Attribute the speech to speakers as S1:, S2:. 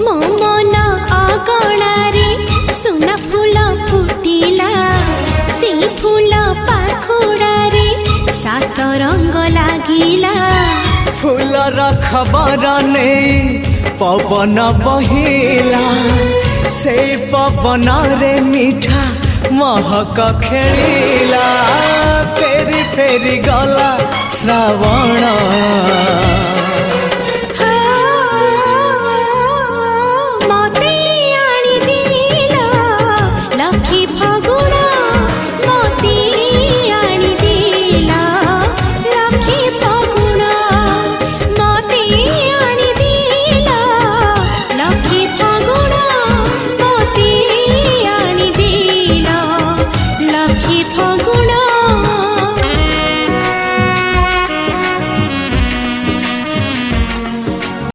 S1: मो मन अगणारे सुना फूल फुटिला से फूल पाखुड़ारे सात रंग लागिला
S2: फूलर खबर नहीं पवन बहिला से पवन रे मीठा महक खेलिला फेरी फेरी गला श्रावण